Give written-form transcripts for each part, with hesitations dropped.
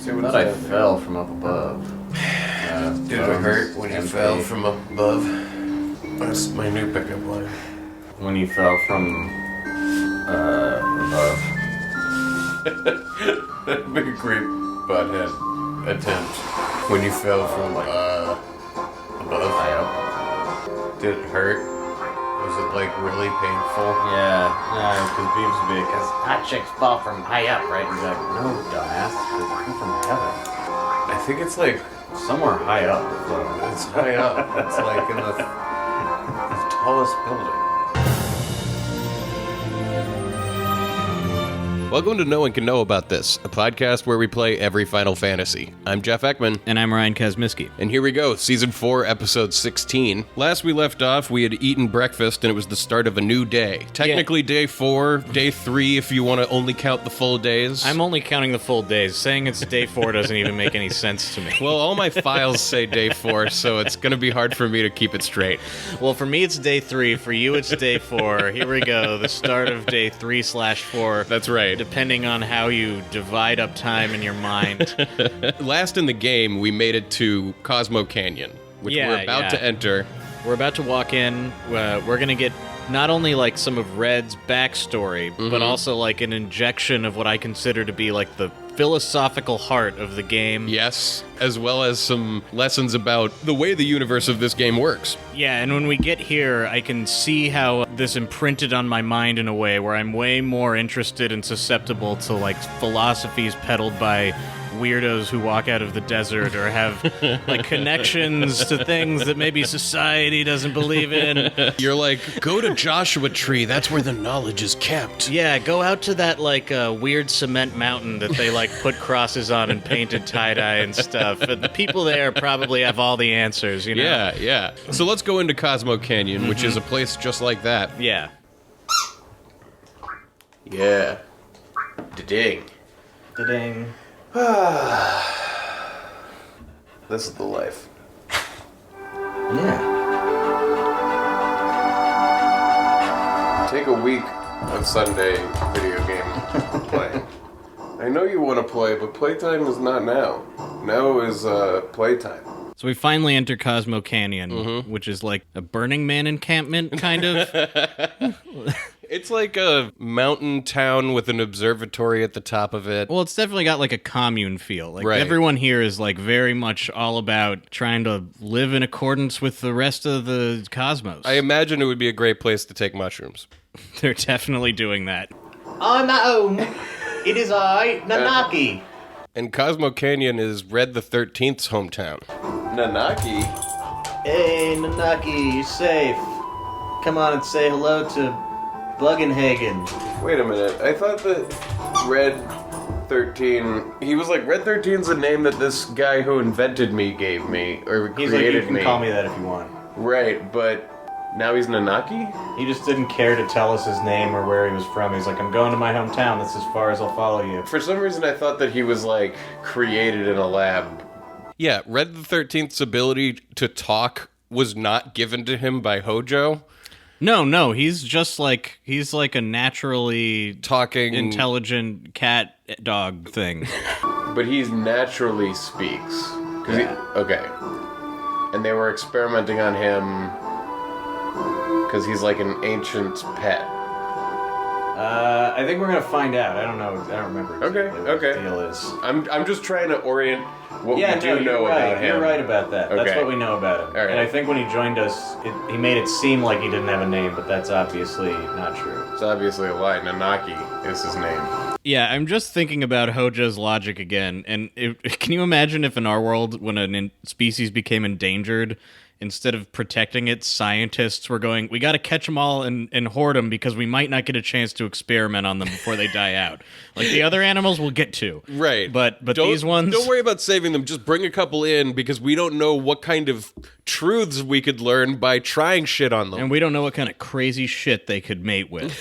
thought I fell from up above. Did it hurt when you fell from up above? That's my new pickup line. When you fell from above. That'd be a great butthead attempt. When you fell from above. High up. Did it hurt? Was it like really painful? Yeah, because Beavis would be like, because hot chicks fall from high up, right? And he's like, no, dumbass, because I come from heaven. I think it's like Somewhere high up. it's high up. It's like in the tallest building. Welcome to No One Can Know About This, a podcast where we play every Final Fantasy. I'm Jeff Ekman. And I'm Ryan Kazmiski. And here we go, Season 4, Episode 16. Last we left off, we had eaten breakfast, and it was the start of a new day. Technically Day 4, Day 3 if you want to only count the full days. I'm only counting the full days. Saying it's Day 4 doesn't even make any sense to me. Well, all my files say Day 4, so it's going to be hard for me to keep it straight. Well, for me it's Day 3. For you it's Day 4. Here we go, the start of Day 3/4. That's right. Depending on how you divide up time in your mind. Last in the game, we made it to Cosmo Canyon, which we're about to enter. We're about to walk in. We're going to get not only like some of Red's backstory, but also like an injection of what I consider to be like the philosophical heart of the game. Yes, as well as some lessons about the way the universe of this game works. Yeah, and when we get here, I can see how this imprinted on my mind in a way where I'm way more interested and susceptible to like philosophies peddled by weirdos who walk out of the desert or have like connections to things that maybe society doesn't believe in. You're like, go to Joshua Tree, that's where the knowledge is kept. Yeah, go out to that like weird cement mountain that they like put crosses on and painted tie-dye and stuff. And the people there probably have all the answers, you know? Yeah. So let's go into Cosmo Canyon, which is a place just like that. Yeah. Yeah. Da-ding. Da-ding. This is the life. Yeah. Take a week of Sunday video game playing. I know you want to play, but playtime is not now. Now is playtime. So we finally enter Cosmo Canyon, which is like a Burning Man encampment, kind of. It's like a mountain town with an observatory at the top of it. Well, it's definitely got like a commune feel. Like Right. everyone here is like very much all about trying to live in accordance with the rest of the cosmos. I imagine it would be a great place to take mushrooms. They're definitely doing that. I'm at home. It is I, Nanaki. And Cosmo Canyon is Red XIII's hometown. Nanaki? Hey, Nanaki, you're safe. Come on and say hello to Bugenhagen. Wait a minute, I thought that Red XIII... He was like, Red XIII's a name that this guy who invented me gave me, or He's like, you created can me. call me that if you want. Right, but now he's Nanaki? He just didn't care to tell us his name or where he was from. He's like, I'm going to my hometown. That's as far as I'll follow you. For some reason I thought that he was like, created in a lab. Yeah, Red XIII's ability to talk was not given to him by Hojo. No, he's just like, he's like a naturally Talking... intelligent cat dog thing. But he naturally speaks. Okay. And they were experimenting on him because he's like an ancient pet. I think we're gonna find out. I don't know. I don't remember exactly what the deal is. I'm just trying to orient what we do you're know right. about him. You're right about that. That's Okay. what we know about him. All right. And I think when he joined us, he made it seem like he didn't have a name, but that's obviously not true. It's obviously a lie. Nanaki is his name. Yeah, I'm just thinking about Hojo's logic again, and can you imagine if in our world, when a species became endangered, instead of protecting it, scientists were going, we got to catch them all and hoard them because we might not get a chance to experiment on them before they die out. Like the other animals we'll get to. Right. But these ones... Don't worry about saving them. Just bring a couple in because we don't know what kind of truths we could learn by trying shit on them. And we don't know what kind of crazy shit they could mate with.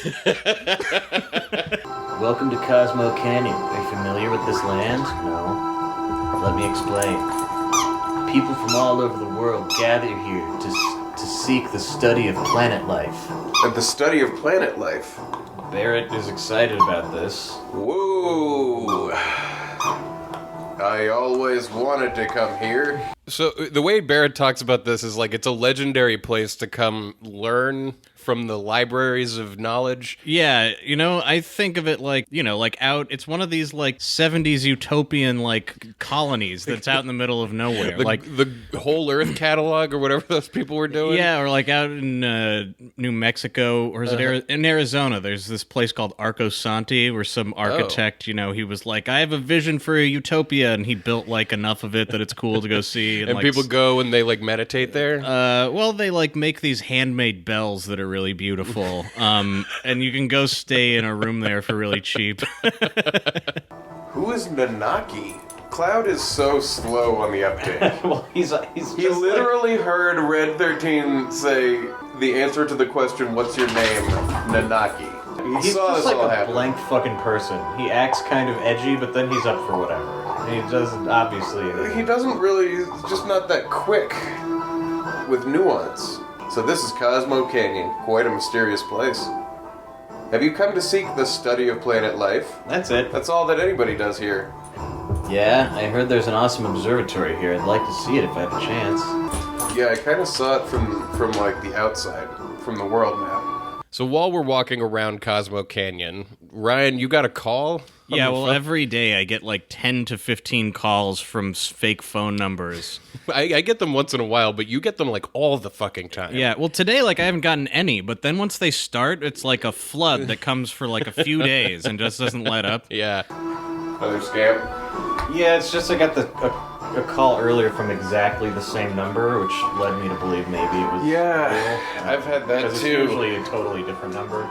Welcome to Cosmo Canyon. Are you familiar with this land? No. Let me explain. People from all over the world gather here to seek the study of planet life. At the study of planet life. Barrett is excited about this. Whoa. I always wanted to come here. So the way Barrett talks about this is like it's a legendary place to come learn from the libraries of knowledge. Yeah, I think of it like, like out, it's one of these like 70s utopian like colonies that's out in the middle of nowhere. Like the whole Earth catalog or whatever those people were doing. Yeah, or like out in New Mexico, or is it in Arizona? There's this place called Arco Santi where some architect, he was like, I have a vision for a utopia, and he built like enough of it that it's cool to go see. And like, people go and they like meditate there? Well, they like make these handmade bells that are really beautiful. And you can go stay in a room there for really cheap. Who is Nanaki? Cloud is so slow on the uptake. Well, he's He literally heard Red XIII say the answer to the question, what's your name? Nanaki. He He's saw just this like all a happen. blank fucking person. He acts kind of edgy, but then he's up for whatever. He doesn't, obviously. He doesn't really, he's just not that quick with nuance. So this is Cosmo Canyon, quite a mysterious place. Have you come to seek the study of planet life? That's it. That's all that anybody does here. Yeah, I heard there's an awesome observatory here. I'd like to see it if I have a chance. Yeah, I kind of saw it from like the outside, from the world map. So while we're walking around Cosmo Canyon, Ryan, you got a call? Yeah, well, every day I get like 10 to 15 calls from fake phone numbers. I get them once in a while, but you get them like all the fucking time. Yeah, well, today, like, I haven't gotten any, but then once they start, it's like a flood that comes for like a few days and just doesn't let up. Yeah. Another scam? Yeah, it's just I got a call earlier from exactly the same number, which led me to believe maybe it was... Yeah, I've had that Because it's too. usually a totally different number.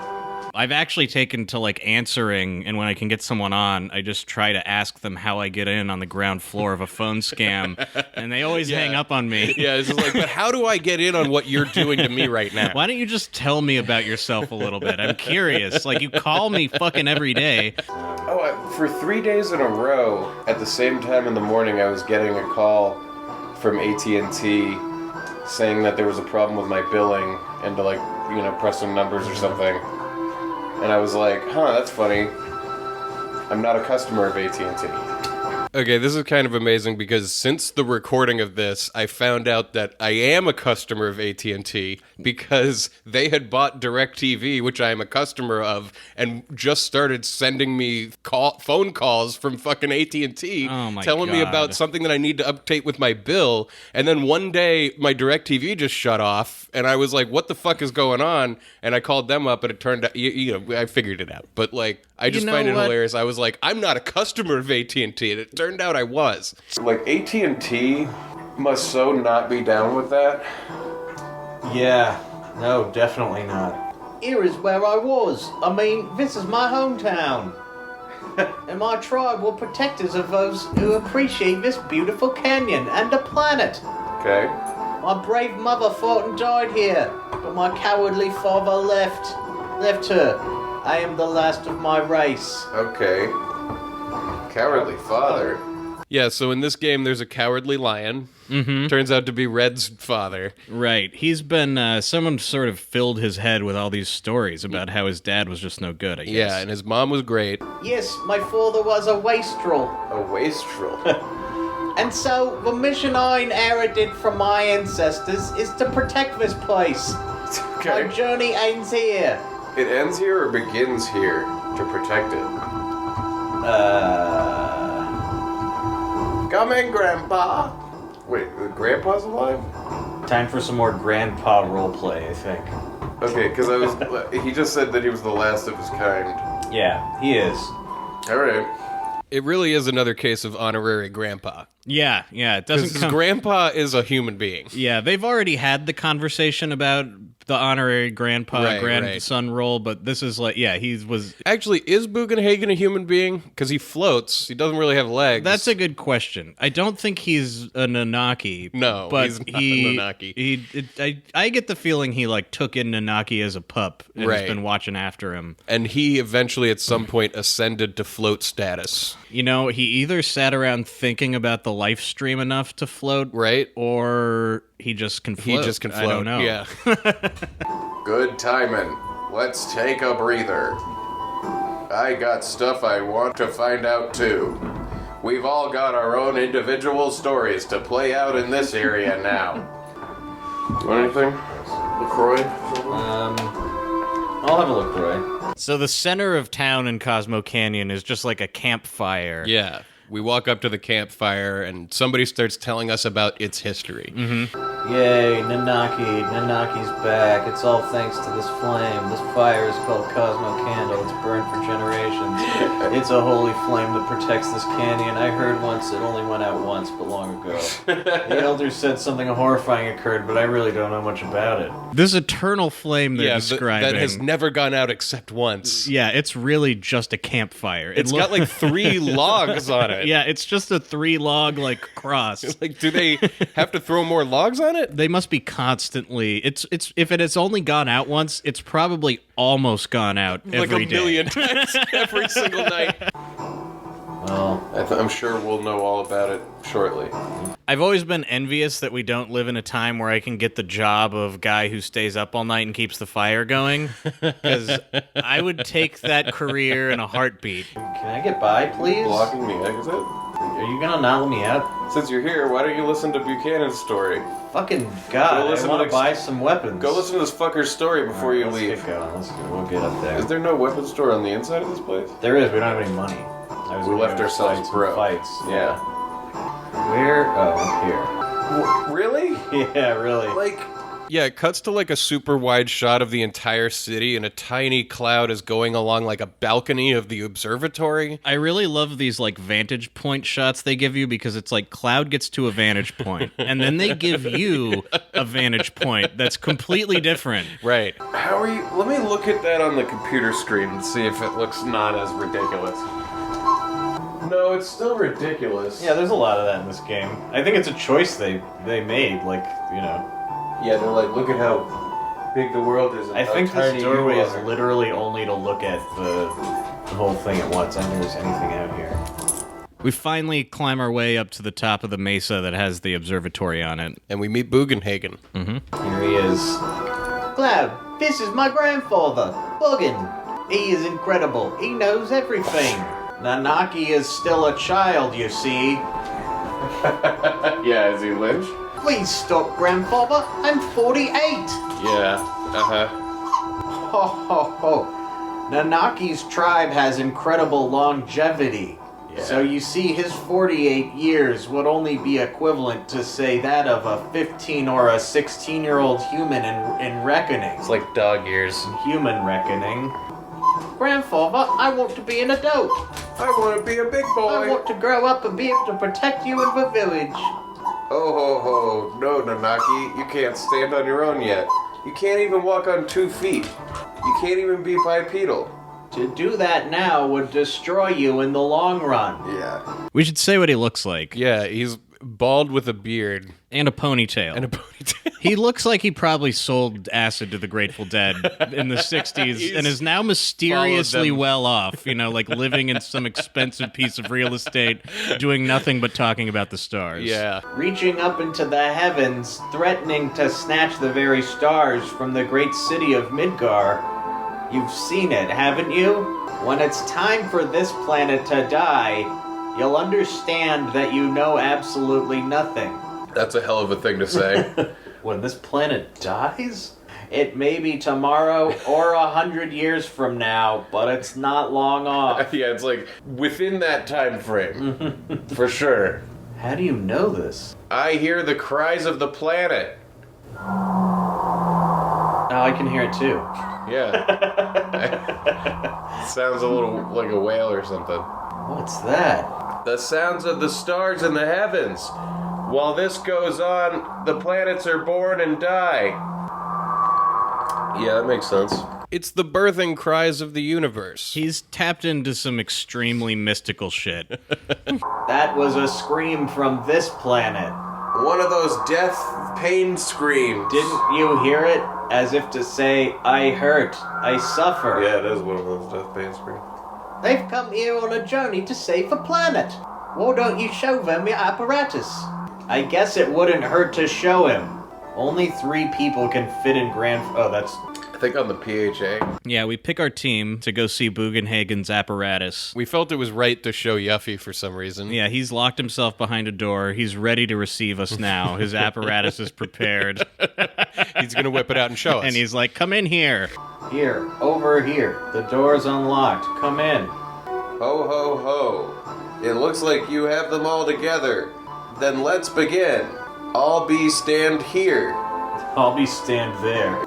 I've actually taken to like answering, and when I can get someone on, I just try to ask them how I get in on the ground floor of a phone scam, and they always hang up on me. Yeah, it's just like, but how do I get in on what you're doing to me right now? Why don't you just tell me about yourself a little bit? I'm curious. Like, you call me fucking every day. For 3 days in a row, at the same time in the morning, I was getting a call from AT&T saying that there was a problem with my billing and to press some numbers or something. And I was like, that's funny. I'm not a customer of AT&T. Okay, this is kind of amazing because since the recording of this, I found out that I am a customer of AT&T because they had bought DirecTV, which I am a customer of, and just started sending me phone calls from fucking AT&T telling me about something that I need to update with my bill. And then one day, my DirecTV just shut off, and I was like, what the fuck is going on? And I called them up, and it turned out, I figured it out. But, like, I just find it hilarious. I was like, I'm not a customer of AT&T, and it turned out I was. Like, AT&T must so not be down with that. Yeah, no, definitely not. Here is where I was. I mean, this is my hometown. And my tribe will protect us of those who appreciate this beautiful canyon and the planet. Okay. My brave mother fought and died here, but my cowardly father left her. I am the last of my race. Okay. Cowardly father. Yeah, so in this game, there's a cowardly lion. Mm-hmm. Turns out to be Red's father. Right. He's been, someone sort of filled his head with all these stories about how his dad was just no good, I guess. Yeah, and his mom was great. Yes, my father was a wastrel. A wastrel. And so, the mission I inherited from my ancestors is to protect this place. Okay. My journey ends here. It ends here or begins here to protect it? Come in, Grandpa. Wait, Grandpa's alive? Time for some more grandpa roleplay, I think. Okay, because he just said that he was the last of his kind. Yeah, he is. All right. It really is another case of honorary grandpa. Yeah, it Because doesn't his come... grandpa is a human being. Yeah, they've already had the conversation about the honorary grandpa, grandson role, but this is like, he was... Actually, is Bugenhagen a human being? Because he floats. He doesn't really have legs. That's a good question. I don't think he's a Nanaki. No, but he's not a Nanaki. I get the feeling he like took in Nanaki as a pup and has been watching after him. And he eventually, at some point, ascended to float status. He either sat around thinking about the life stream enough to float, right? Or he just can float. He just can float. I don't know. Yeah. Good timing. Let's take a breather. I got stuff I want to find out too. We've all got our own individual stories to play out in this area now. Want anything? LaCroix? I'll have a LaCroix. So the center of town in Cosmo Canyon is just like a campfire. Yeah. We walk up to the campfire, and somebody starts telling us about its history. Yay, Nanaki. Nanaki's back. It's all thanks to this flame. This fire is called Cosmo Candle. It's burned for generations. It's a holy flame that protects this canyon. I heard once it only went out once, but long ago. The elders said something horrifying occurred, but I really don't know much about it. This eternal flame they're describing. That has never gone out except once. Yeah, it's really just a campfire. It's got like 3 logs on it. Yeah, it's just a 3-log like cross. Like, do they have to throw more logs on it? They must be constantly. It's if it has only gone out once, it's probably almost gone out Like every a day. million times every single night. Well, I'm sure we'll know all about it shortly. I've always been envious that we don't live in a time where I can get the job of guy who stays up all night and keeps the fire going, because I would take that career in a heartbeat. can I get by, please? Blocking the exit? Are you gonna not let me out? Since you're here, why don't you listen to Buchanan's story? Fucking God, listen I want to to this- buy some weapons. Go listen to this fucker's story before you Let's leave. get going. We'll get up there. Is there no weapons store on the inside of this place? There is. We don't have any money. I was We gonna left go ourselves fight some broke. Fights. Yeah. Where? Oh, Really? here. Yeah, really. Like, Yeah, it cuts to like a super wide shot of the entire city, and a tiny cloud is going along like a balcony of the observatory. I really love these like vantage point shots they give you, because it's like cloud gets to a vantage point and then they give you a vantage point that's completely different. Right. how are you? Let me look at that on the computer screen and see if it looks not as ridiculous. No, it's still ridiculous. Yeah, there's a lot of that in this game. I think it's a choice they made. Like, you know. Yeah, they're like, look at how big the world is. And I how think tiny this doorway you is are. literally only to look at the whole thing at once. I don't think there's anything out here. We finally climb our way up to the top of the mesa that has the observatory on it. And we meet Bugenhagen. Here he is. Cloud, this is my grandfather, Bugen. He is incredible. He knows everything. Nanaki is still a child, you see. Yeah, is he Lynch? Please stop, grandfather. I'm 48. Yeah. Ho ho ho. Nanaki's tribe has incredible longevity. Yeah. So you see, his 48 years would only be equivalent to, say, that of a 15 or a 16-year-old human in reckoning. It's like dog years. Human reckoning. Grandfather, I want to be an adult. I want to be a big boy. I want to grow up and be able to protect you in the village. Oh ho ho! No, Nanaki, you can't stand on your own yet. You can't even walk on 2 feet. You can't even be bipedal. To do that now would destroy you in the long run. Yeah. We should say what he looks like. Yeah, he's bald with a beard And a ponytail. and a ponytail. He looks like he probably sold acid to the Grateful Dead in the 60s He's and is now mysteriously them. well off, you know, like living in some expensive piece of real estate, doing nothing but talking about the stars. Yeah. Reaching up into the heavens, threatening to snatch the very stars from the great city of Midgar. You've seen it, haven't you? When it's time for this planet to die, you'll understand that you know absolutely nothing. That's a hell of a thing to say. When this planet dies? It may be tomorrow or 100 years from now, but it's not long off. Yeah, it's like within that time frame. For sure. How do you know this? I hear the cries of the planet. Oh, I can hear it too. Yeah. Sounds a little like a whale or something. What's that? The sounds of the stars in the heavens. While this goes on, the planets are born and die. Yeah, that makes sense. It's the birthing cries of the universe. He's tapped into some extremely mystical shit. That was a scream from this planet. One of those death pain screams. Didn't you hear it? As if to say, I hurt, I suffer. Yeah, it is one of those death pain screams. They've come here on a journey to save the planet. Why don't you show them your apparatus? I guess it wouldn't hurt to show him. Only 3 people can fit in Grand... Oh, that's... think on the PHA. Yeah, we pick our team to go see Bugenhagen's apparatus. We felt it was right to show Yuffie for some reason. Yeah, he's locked himself behind a door. He's ready to receive us now. His apparatus is prepared. He's going to whip it out and show us. And he's like, come in here. Here, over here. The door's unlocked. Come in. Ho, ho, ho. It looks like you have them all together. Then let's begin. I'll be stand here. I'll be stand there.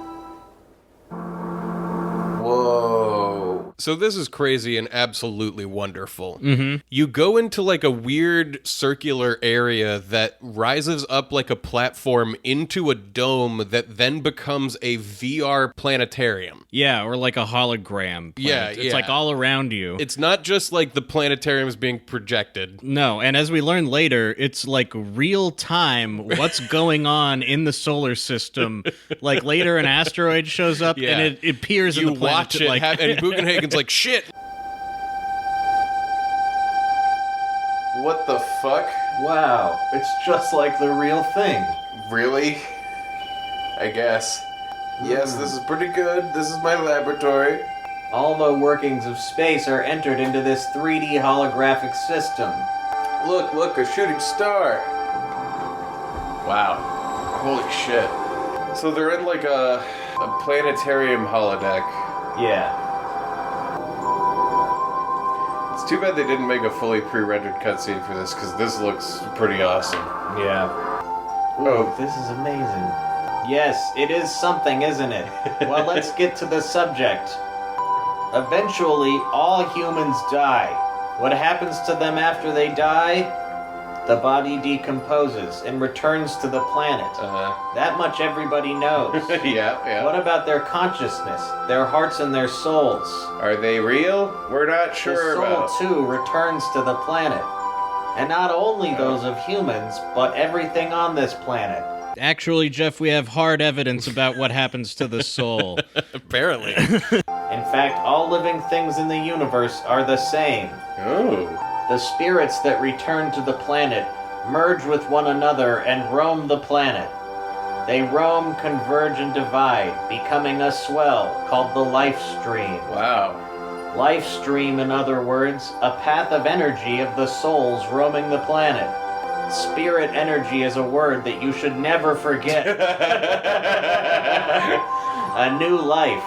Whoa. So this is crazy and absolutely wonderful. Mm-hmm. You go into like a weird circular area that rises up like a platform into a dome that then becomes a VR planetarium. Yeah, or like a hologram. Yeah, It's yeah. like all around you. It's not just like the planetarium is being projected. No, and as we learn later, it's like real time what's going on in the solar system. Like later an asteroid shows up Yeah. and it appears in You the planet. watch it, like, and Bugenhagen's like, shit. What the fuck? Wow, it's just like the real thing. Really? I guess. Yes, this is pretty good. This is my laboratory. All the workings of space are entered into this 3D holographic system. Look, a shooting star. Wow. Holy shit. So they're in like a planetarium holodeck. Yeah. It's too bad they didn't make a fully pre-rendered cutscene for this, because this looks pretty awesome. Yeah. Ooh, Oh. this is amazing. Yes, it is something, isn't it? Well, let's get to the subject. Eventually, all humans die. What happens to them after they die? The body decomposes and returns to the planet. That much everybody knows. Yeah. What about their consciousness, their hearts and their souls? Are they real? We're not sure The about. soul, too, returns to the planet. And not only those of humans, but everything on this planet. actually, Jeff, we have hard evidence about what happens to the soul. Apparently. In fact, all living things in the universe are the same. Oh. The spirits that return to the planet merge with one another and roam the planet. They roam, converge, and divide, becoming a swell called the life stream. Wow. Life stream, in other words, a path of energy of the souls roaming the planet. Spirit energy is a word that you should never forget. A new life.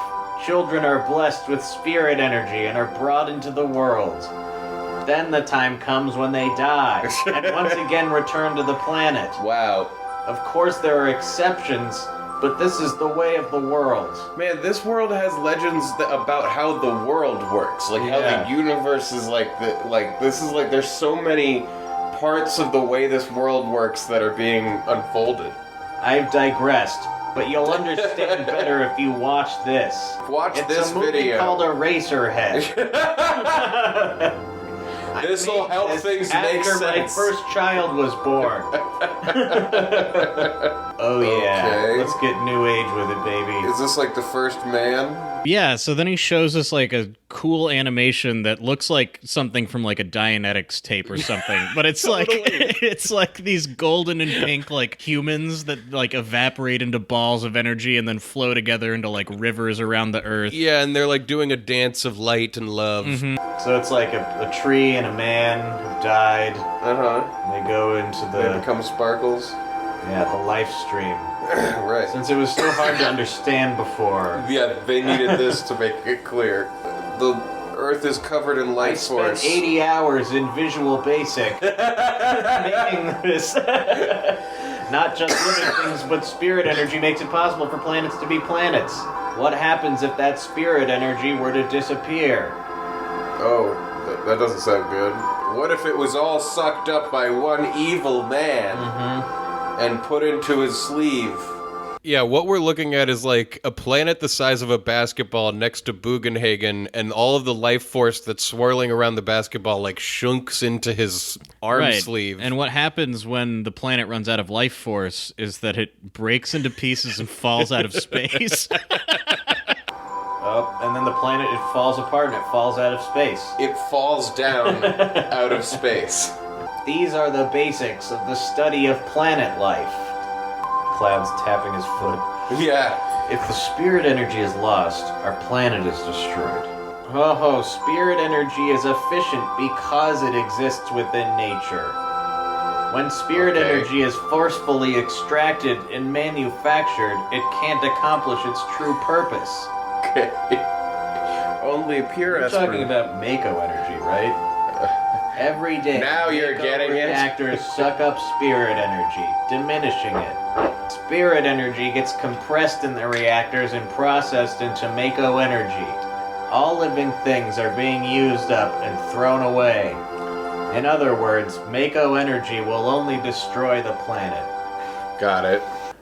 Children are blessed with spirit energy and are brought into the world. Then the time comes when they die, and once again return to the planet. Wow. Of course there are exceptions, but this is the way of the world. Man, this world has legends about how the world works. Like how Yeah. the universe is this is like there's so many parts of the way this world works that are being unfolded. I've digressed, but you'll understand better if you watch this. Watch It's this a movie video. called Eraserhead. This'll I made help this things make after my sense. first child was born. Oh yeah, Okay. let's get new age with it, baby. Is this like the first man? Yeah, so then he shows us like a cool animation that looks like something from like a Dianetics tape or something. But it's like it's like these golden and pink like humans that like evaporate into balls of energy and then flow together into like rivers around the earth. Yeah, and they're like doing a dance of light and love. So it's like a tree and a man who died. Uh-huh. And they go into They the become sparkles. the life stream. Right. Since it was so hard to understand before, Yeah, they needed this to make it clear. The Earth is covered in I light spent force. 80 hours in Visual Basic making this. Not just living things, but spirit energy makes it possible for planets to be planets. What happens if that spirit energy were to disappear? Oh, that doesn't sound good. What if it was all sucked up by one evil man and put into his sleeve? Yeah, what we're looking at is like a planet the size of a basketball next to Bugenhagen, and all of the life force that's swirling around the basketball like shunks into his arm sleeve. And what happens when the planet runs out of life force is that it breaks into pieces and falls out of space. Oh, and then the planet, it falls apart and it falls out of space. It falls down out of space. These are the basics of the study of planet life. Cloud's tapping his foot. Yeah. If the spirit energy is lost, our planet is destroyed. Ho, spirit energy is efficient because it exists within nature. When spirit energy is forcefully extracted and manufactured, it can't accomplish its true purpose. Okay. Only pure You're talking about Mako energy, right? Every day, now you're Mako getting reactors suck up spirit energy, diminishing it. Spirit energy gets compressed in the reactors and processed into Mako energy. All living things are being used up and thrown away. In other words, Mako energy will only destroy the planet. Got it.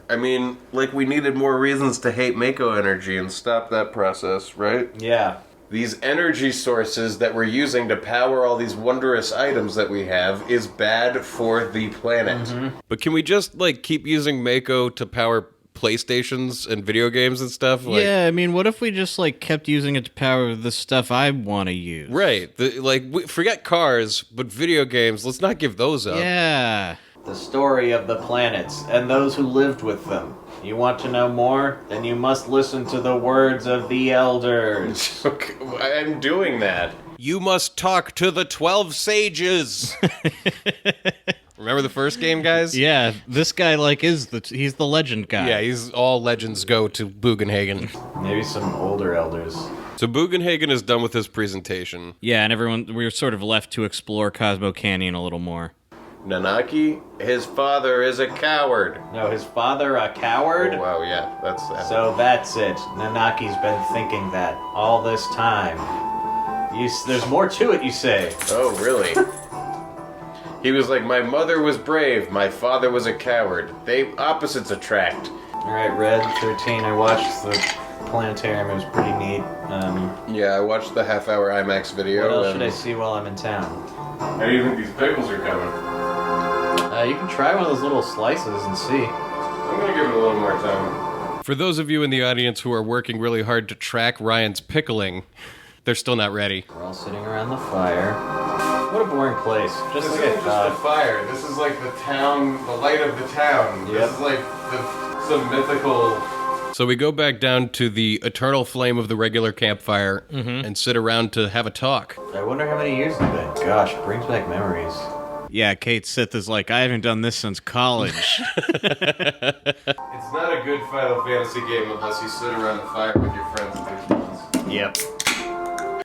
I mean, like, we needed more reasons to hate Mako energy and stop that process, right? Yeah. These energy sources that we're using to power all these wondrous items that we have is bad for the planet. Mm-hmm. But can we just, like, keep using Mako to power PlayStations and video games and stuff? Like, yeah, I mean, what if we just, like, kept using it to power the stuff I want to use? right. Forget cars, but video games, let's not give those up. Yeah. The story of the planets and those who lived with them. You want to know more? Then you must listen to the words of the elders. Okay, I'm doing that. You must talk to the 12 sages. Remember the first game, guys? Yeah, this guy, like, he's the legend guy. Yeah, he's all legends go to Bugenhagen. Maybe some older elders. So Bugenhagen is done with his presentation. Yeah, and we were sort of left to explore Cosmo Canyon a little more. Nanaki, his father is a coward. No, his father a coward? Oh, wow, yeah, that's that. So that's it. Nanaki's been thinking that all this time. There's more to it, you say? Oh, really? He was like, my mother was brave, my father was a coward. Opposites attract. Alright, Red XIII, I watched the planetarium, it was pretty neat. Yeah, I watched the half-hour IMAX video. What else should I see while I'm in town? How do you think these pickles are coming? You can try one of those little slices and see. I'm gonna give it a little more time. For those of you in the audience who are working really hard to track Ryan's pickling, they're still not ready. We're all sitting around the fire. What a boring place. Just This like I isn't just thought. the fire. This is like the town, the light of the town. Yep. This is like some mythical... So we go back down to the eternal flame of the regular campfire and sit around to have a talk. I wonder how many years it's been. Gosh, brings back memories. Yeah, Kate Sith is like, I haven't done this since college. It's not a good Final Fantasy game unless you sit around the fire with your friends and do things. Yep.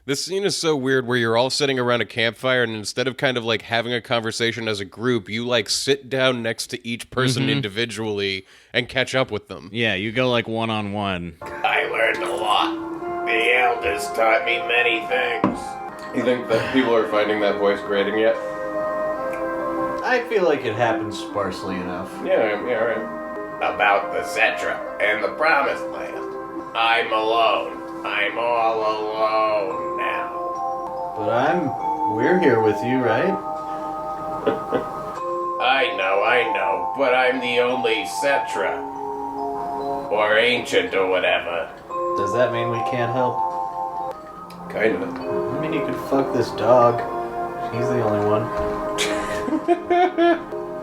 This scene is so weird where you're all sitting around a campfire and instead of kind of like having a conversation as a group, you like sit down next to each person individually and catch up with them. Yeah, you go like one-on-one. I learned a lot. The elders taught me many things. You think that people are finding that voice grating yet? I feel like it happens sparsely enough. Yeah, right. About the Cetra and the Promised Land. I'm alone. I'm all alone now. But we're here with you, right? I know, but I'm the only Cetra. Or ancient or whatever. Does that mean we can't help? Kinda. I mean, you could fuck this dog. He's the only one.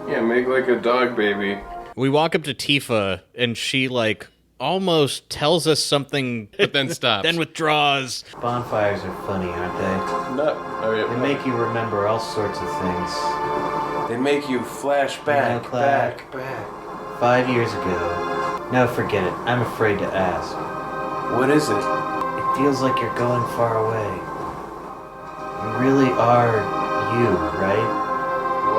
Yeah, make like a dog baby. We walk up to Tifa, and she, like, almost tells us something, But then stops. then withdraws. Bonfires are funny, aren't they? They make you remember all sorts of things. They make you flash back, You know, back. 5 years ago. No, forget it. I'm afraid to ask. What is it? It feels like you're going far away. You really are you, right?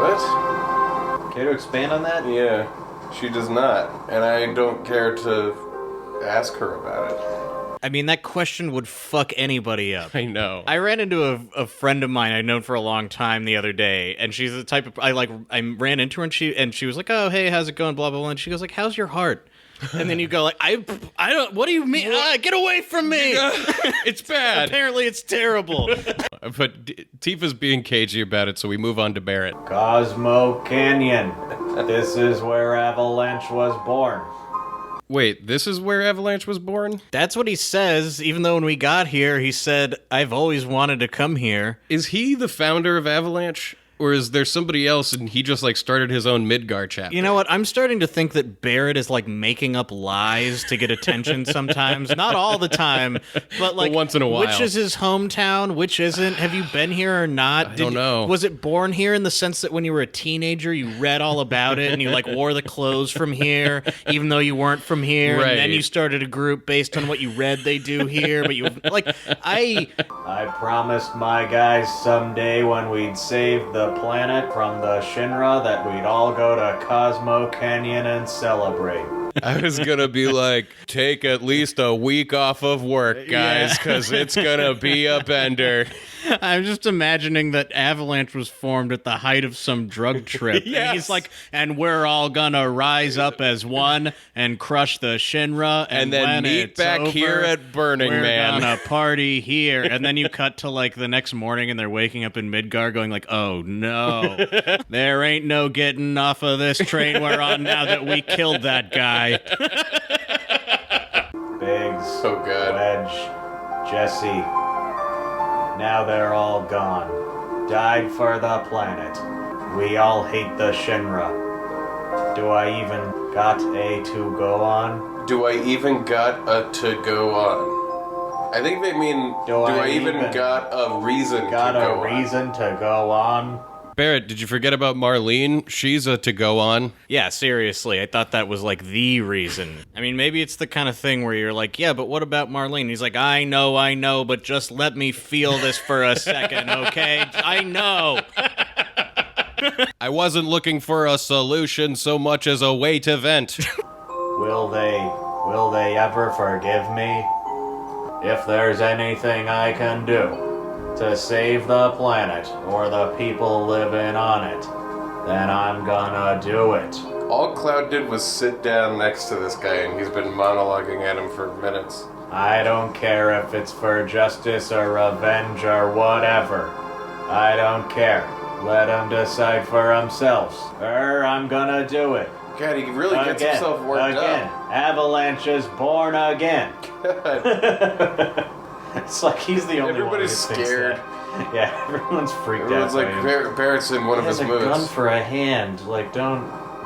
What? Care to expand on that? Yeah, she does not, and I don't care to ask her about it. I mean, that question would fuck anybody up. I know. I ran into a friend of mine I'd known for a long time the other day, and she's the type of I ran into her and she was like, "Oh, hey, how's it going?" Blah blah blah. And she goes like, "How's your heart?" And then you go like, I don't. What do you mean? Get away from me! It's bad. Apparently, it's terrible. But Tifa's being cagey about it, so we move on to Barrett. Cosmo Canyon. This is where Avalanche was born. Wait, this is where Avalanche was born? That's what he says. Even though when we got here, he said, "I've always wanted to come here." Is he the founder of Avalanche? Or is there somebody else and he just like started his own Midgar chapter? You know what? I'm starting to think that Barrett is like making up lies to get attention sometimes. Not all the time, but like once in a while. Which is his hometown? Which isn't? Have you been here or not? I don't know. Was it born here in the sense that when you were a teenager, you read all about it and you like wore the clothes from here, even though you weren't from here? Right. And then you started a group based on what you read they do here, but you like I promised my guys someday when we'd save the planet from the Shinra that we'd all go to Cosmo Canyon and celebrate. I was gonna be like, take at least a week off of work, guys, because it's gonna be a bender. I'm just imagining that Avalanche was formed at the height of some drug trip. Yes. And he's like, and we're all gonna rise up as one and crush the Shinra, And then when meet it's back over, here at Burning we're Man. gonna party here. And then you cut to like the next morning and they're waking up in Midgar going like, oh no, there ain't no getting off of this train we're on now that we killed that guy. Biggs, So good. Wedge, Jesse. Now they're all gone. Died for the planet. We all hate the Shinra. Do I even got a to go on? Do I even got a to go on? I think they mean, do I even got a reason Got to go a reason to go on? Barrett, did you forget about Marlene? She's a to go on. Yeah, seriously. I thought that was like the reason. I mean, maybe it's the kind of thing where you're like, yeah, but what about Marlene? He's like, I know, but just let me feel this for a second, okay? I know. I wasn't looking for a solution so much as a way to vent. Will they ever forgive me? If there's anything I can do to save the planet or the people living on it, then I'm gonna do it. All Cloud did was sit down next to this guy, and he's been monologuing at him for minutes. I don't care if it's for justice or revenge or whatever. I don't care. Let him decide for themselves. I'm gonna do it. God, he really gets Again, himself worked again. up. Avalanche is born again. It's like he's the only Everybody's one who thinks scared. that. Yeah, everyone's freaked Everyone's out. like, by him. Barrett's in one of He has his a gun moves. for a hand. Like, don't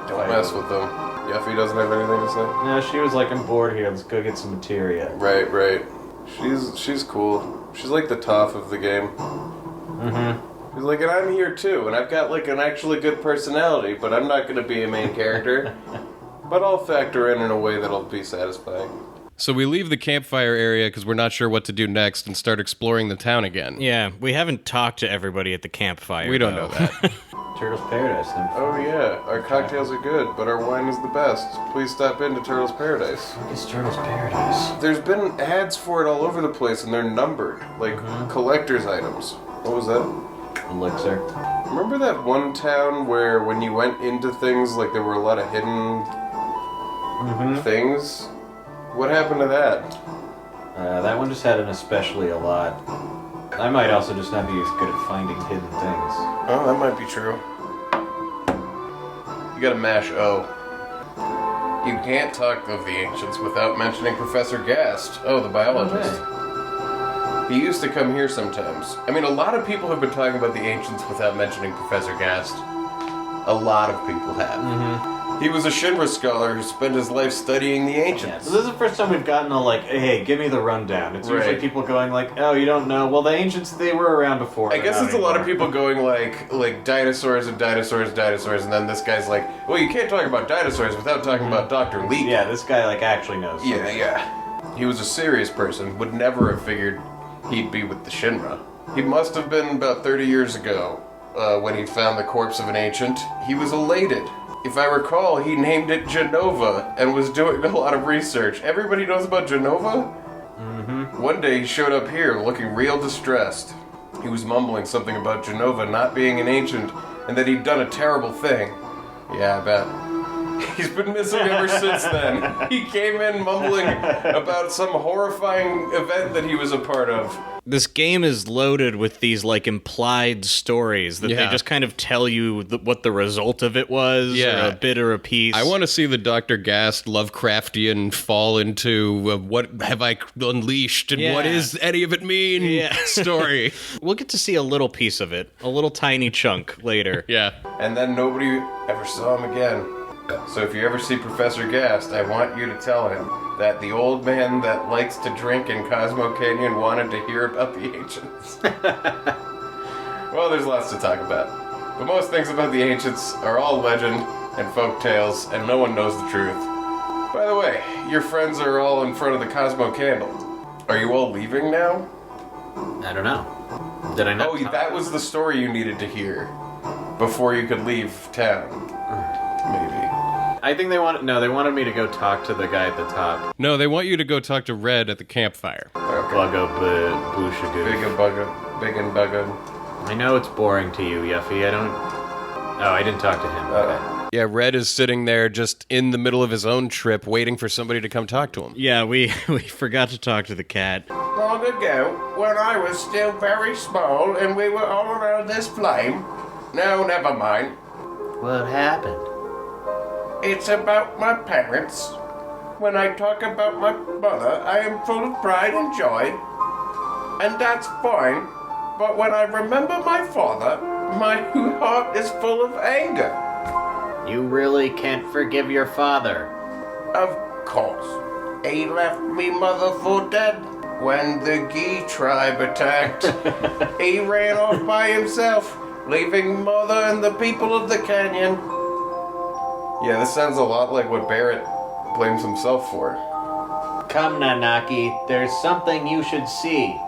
Don't mess with them. Yuffie doesn't have anything to say? No, she was like, I'm bored here. Let's go get some materia. Right. She's cool. She's like the tough of the game. Mm-hmm. He's like, and I'm here too, and I've got like an actually good personality, but I'm not gonna be a main character. But I'll factor in a way that'll be satisfying. So we leave the campfire area because we're not sure what to do next and start exploring the town again. Yeah, we haven't talked to everybody at the campfire. We don't though. know that. Turtle's Paradise. Then. Oh yeah, our cocktails are good, but our wine is the best. Please stop into Turtle's Paradise. It's Turtle's Paradise. There's been ads for it all over the place, and they're numbered, like collector's items. What was that? Elixir. Remember that one town where when you went into things, like there were a lot of hidden things? What happened to that? That one just had an especially a lot. I might also just not be as good at finding hidden things. Oh, that might be true. You gotta mash O. You can't talk of the ancients without mentioning Professor Gast. Oh, the biologist. He used to come here sometimes. I mean, a lot of people have been talking about the ancients without mentioning Professor Gast. A lot of people have. He was a Shinra scholar who spent his life studying the Yeah, ancients. so this is the first time we've gotten a like, hey, give me the rundown. It's usually Right. people going like, oh, you don't know. Well, the ancients, they were around before. I They're guess not it's a lot of anymore. people going like dinosaurs and dinosaurs, and then this guy's like, well, you can't talk about dinosaurs without talking about Dr. Lee. Yeah, this guy like actually knows. Yeah. He was a serious person, would never have figured he'd be with the Shinra. He must have been about 30 years ago when he found the corpse of an ancient. He was elated. If I recall, he named it Genova and was doing a lot of research. Everybody knows about Genova? One day he showed up here looking real distressed. He was mumbling something about Genova not being an ancient and that he'd done a terrible thing. Yeah, I bet. He's been missing ever since then. He came in mumbling about some horrifying event that he was a part of. This game is loaded with these, like, implied stories that they just kind of tell you what the result of it was, or a bit or a piece. I want to see the Dr. Gast Lovecraftian fall into what have I unleashed and what does any of it mean story. We'll get to see a little piece of it, a little tiny chunk later. And then nobody ever saw him again. So if you ever see Professor Gast, I want you to tell him that the old man that likes to drink in Cosmo Canyon wanted to hear about the ancients. Well, there's lots to talk about. But most things about the ancients are all legend and folk tales, and no one knows the truth. By the way, your friends are all in front of the Cosmo Candle. Are you all leaving now? I don't know. Did I not? Oh, that was the story you needed to hear before you could leave town. Maybe. I think they wanted me to go talk to the guy at the top. No, they want you to go talk to Red at the campfire. Bugga Booshagoon. Big and bugga. I know it's boring to you, Yuffie. I didn't talk to him. Okay. Yeah, Red is sitting there just in the middle of his own trip waiting for somebody to come talk to him. Yeah, we forgot to talk to the cat. Long ago, when I was still very small and we were all around this flame. No, never mind. What happened? It's about my parents. When I talk about my mother, I am full of pride and joy. And that's fine. But when I remember my father, my heart is full of anger. You really can't forgive your father. Of course. He left me mother for dead. When the Ghee tribe attacked, he ran off by himself, leaving mother and the people of the canyon. Yeah, this sounds a lot like what Barrett blames himself for. Come, Nanaki, there's something you should see.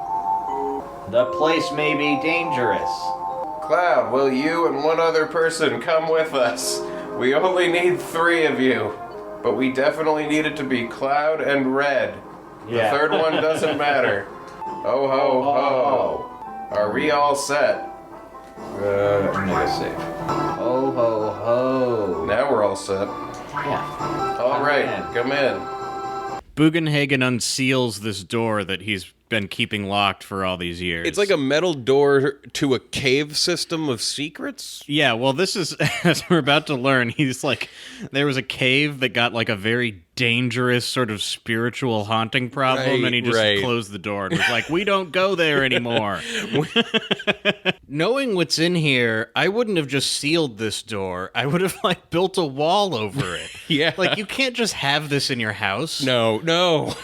The place may be dangerous. Cloud, will you and one other person come with us? We only need 3 of you. But we definitely need it to be Cloud and Red. Yeah. The third one doesn't matter. Ho ho ho. Are we all set? I'm gonna save. Ho ho ho. Now we're all set. Yeah. All right, come in. Bugenhagen unseals this door that he's been keeping locked for all these years. It's like a metal door to a cave system of secrets? Yeah, well, this is, as we're about to learn, he's like, there was a cave that got like a very dangerous sort of spiritual haunting problem, and he just closed the door and was like, we don't go there anymore. Knowing what's in here, I wouldn't have just sealed this door. I would have like built a wall over it. Yeah. Like, you can't just have this in your house. No.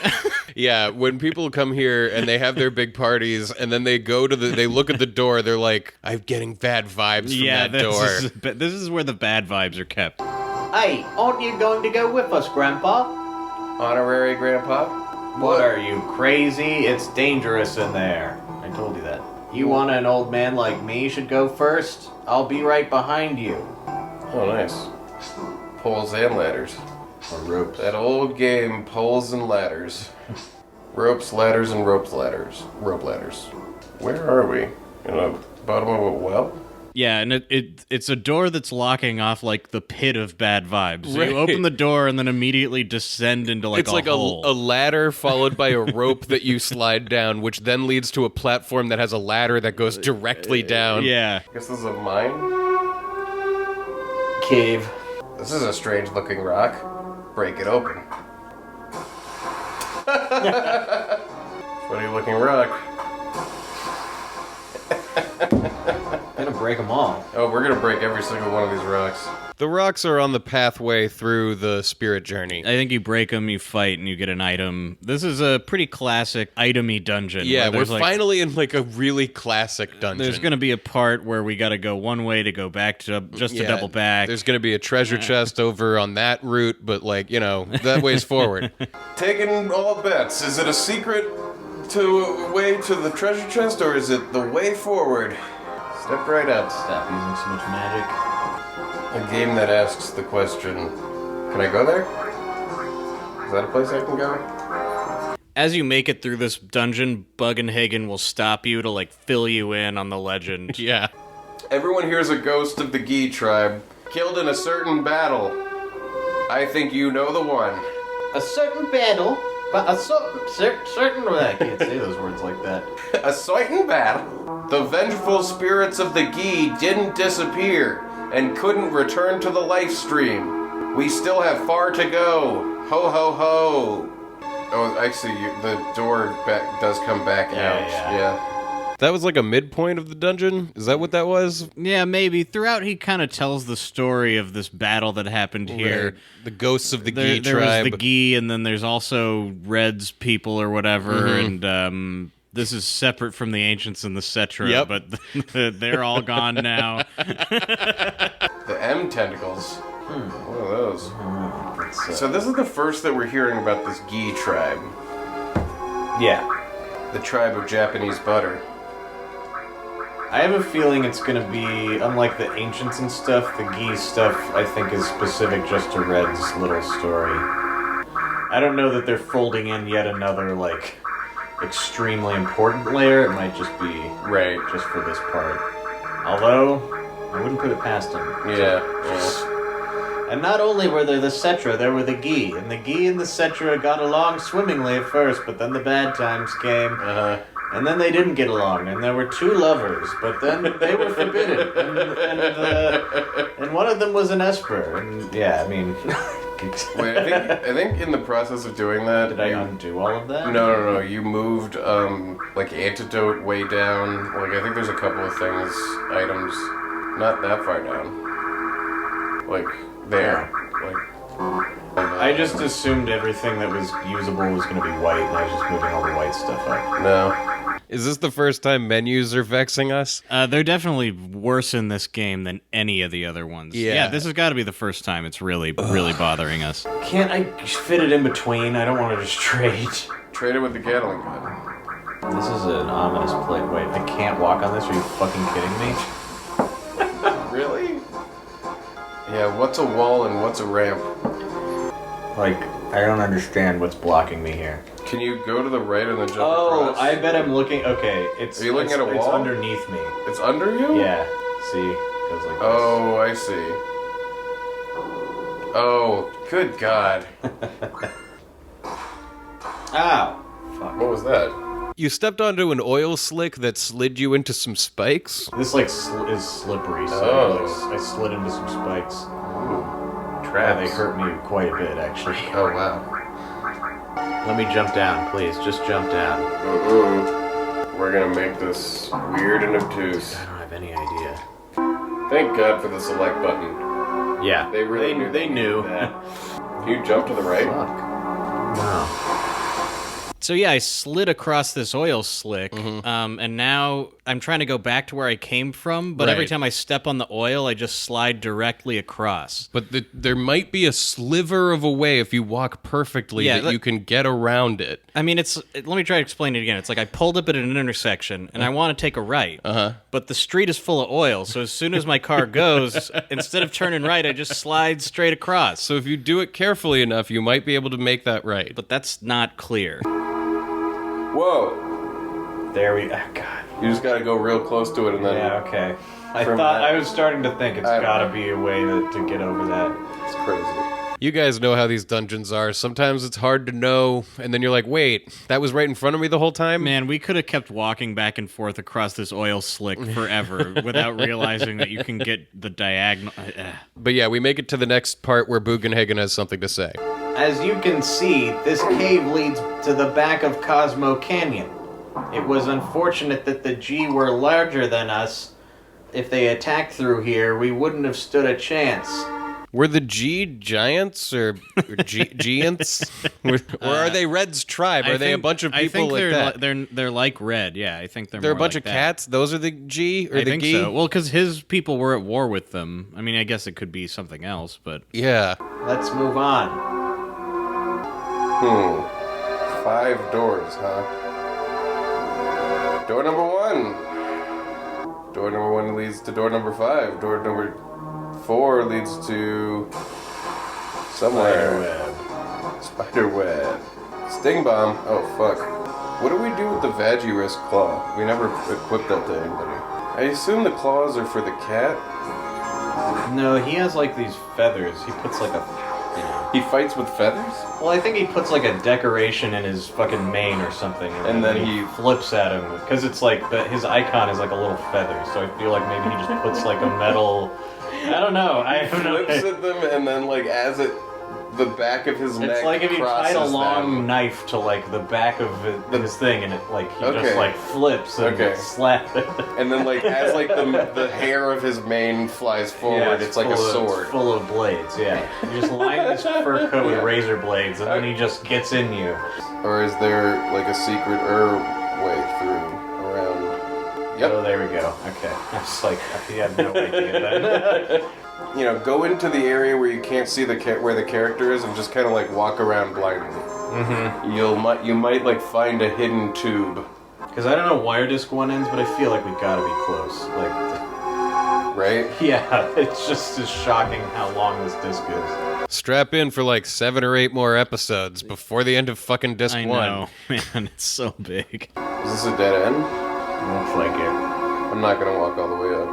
Yeah, when people come here and they have their big parties and then they they look at the door, they're like, I'm getting bad vibes from that door. This is where the bad vibes are kept. Hey, aren't you going to go with us, Grandpa? Honorary Grandpa? What are you, crazy? It's dangerous in there. I told you that. You want an old man like me should go first? I'll be right behind you. Oh, nice. Poles and ladders. Or ropes. That old game, poles and ladders. Ropes, ladders, and rope ladders. Rope ladders. Where are we? In the bottom of a well? Yeah, and it's a door that's locking off like the pit of bad vibes. Right. You open the door and then immediately descend into like It's a like hole. a ladder followed by a rope that you slide down, which then leads to a platform that has a ladder that goes directly down. Yeah. I guess this is a mine? Cave. This is a strange looking rock. Break it open. Funny looking rock. Gonna break them all. Oh, we're gonna break every single one of these rocks. The rocks are on the pathway through the spirit journey. I think you break them, you fight, and you get an item. This is a pretty classic itemy dungeon. Yeah, where we're there's, like, finally in like a really classic dungeon. There's going to be a part where we got to go one way to go back to just to double back. There's going to be a treasure chest over on that route, but like, that way's forward. Taking all bets. Is it a secret way to the treasure chest, or is it the way forward? Step right up. Stop using so much magic. A game that asks the question, can I go there? Is that a place I can go? As you make it through this dungeon, Bugenhagen will stop you to like fill you in on the legend. Yeah. Everyone here is a ghost of the Ghee tribe, killed in a certain battle. I think you know the one. A certain battle? But certain way. I can't say those words like that. A certain battle. The vengeful spirits of the Ghee didn't disappear and couldn't return to the life stream. We still have far to go. Ho ho ho. Oh, actually, the door does come back out. Yeah. That was like a midpoint of the dungeon? Is that what that was? Yeah, maybe. Throughout, he kind of tells the story of this battle that happened here. Right. The ghosts of the Ghee there tribe. was the Ghee, and then there's also Red's people or whatever, and this is separate from the Ancients and the Seto, Yep. but they're all gone now. The M tentacles. What are those? So this is the first that we're hearing about this Ghee tribe. Yeah. The tribe of Japanese butter. I have a feeling it's gonna be, unlike the Ancients and stuff, the Ghee stuff I think is specific just to Red's little story. I don't know that they're folding in yet another, like, extremely important layer. It might just be just for this part. Although, I wouldn't put it past them. Yeah. And not only were there the Seto, there were the Ghee. And the Ghee and the Seto got along swimmingly at first, but then the bad times came. And then they didn't get along, and there were two lovers, but then they were forbidden. And one of them was an Esper. And yeah, I mean... Wait, I think in the process of doing that... Did I undo all of that? No. You moved, like, antidote way down. Like, I think there's a couple of things, items, not that far down. Like, there. I just assumed everything that was usable was going to be white, and I was just moving all the white stuff up. No. Is this the first time menus are vexing us? They're definitely worse in this game than any of the other ones. Yeah. This has got to be the first time it's really bothering us. Can't I fit it in between? I don't want to just trade. Trade it with the Gatling gun. This is an ominous plate. Wait, I can't walk on this? Are you fucking kidding me? Really? Yeah, what's a wall and what's a ramp? Like, I don't understand what's blocking me here. Can you go to the right and then jump across? I bet I'm looking... Okay, it's... Are you looking at a wall? It's underneath me. It's under you? Yeah. See? It goes like this. Oh, I see. Oh, good God. Ow. Fuck. What was that? You stepped onto an oil slick that slid you into some spikes? This, like, is slippery, so I slid into some spikes. Yeah, Traps. they hurt me quite a bit, actually. Oh, wow. Let me jump down, please. Just jump down. We're gonna make this weird and obtuse. I don't have any idea. Thank God for the select button. Yeah. They really knew. They knew. That. Can you jump to the right? No. So yeah, I slid across this oil slick, and now I'm trying to go back to where I came from, but every Right. time I step on the oil, I just slide directly across. But there might be a sliver of a way if you walk perfectly that you can get around it. I mean, let me try to explain it again. It's like I pulled up at an intersection, and I want to take a right, but the street is full of oil, so as soon as my car goes, instead of turning right, I just slide straight across. So if you do it carefully enough, you might be able to make that right. But that's not clear. Whoa. There we... Oh, God. You just gotta go real close to it and then... Yeah, okay. I From thought... that- I was starting to think it's I don't gotta know. be a way to get over that. It's crazy. You guys know how these dungeons are. Sometimes it's hard to know, and then you're like, wait, that was right in front of me the whole time? Man, we could have kept walking back and forth across this oil slick forever without realizing that you can get the diagonal. But yeah, we make it to the next part where Bugenhagen has something to say. As you can see, this cave leads to the back of Cosmo Canyon. It was unfortunate that the Ghee were larger than us. If they attacked through here, we wouldn't have stood a chance. Were the Ghee giants or giants? Or are they Red's tribe? Are they a bunch of people like that? They're like Red, yeah. I think they're They're a more bunch like of that. cats? Those are the Ghee or I the think Ghee? so. Well, because his people were at war with them. I mean, I guess it could be something else, but... Yeah. Let's move on. 5 doors, huh? Door number 1. Door number 1 leads to door number 5. Door number 4 leads to... somewhere. Spider web. Sting bomb. Oh, fuck. What do we do with the Vagiris claw? We never equipped that to anybody. I assume the claws are for the cat? No, he has like these feathers. He puts like a He fights with feathers? Well, I think he puts like a decoration in his fucking mane or something, And then he flips at him because it's like his icon is like a little feather. So I feel like maybe he just puts like a metal. I don't know. I have no flips idea. at them, and then like as it, the back of his neck. It's like if you tied a crosses long them. knife to like the back of his thing, and it like he Okay. just like flips and slaps it. And then like as like the hair of his mane flies forward, it's like a sword. It's full of blades. Yeah, you just line his fur coat with razor blades, and then he just gets in you. Or is there like a secret way through around? Yep. Oh, there we go. Okay, I was like, I have no idea then. You know, go into the area where you can't see where the character is, and just kind of like walk around blindly. Mm-hmm. You might like find a hidden tube. Because I don't know where disc 1 ends, but I feel like we gotta be close. Like, Right? yeah, it's just as shocking how long this disc is. Strap in for like 7 or 8 more episodes before the end of fucking disc I 1. know, man, it's so big. Is this a dead end? Looks like it. I'm not gonna walk all the way up.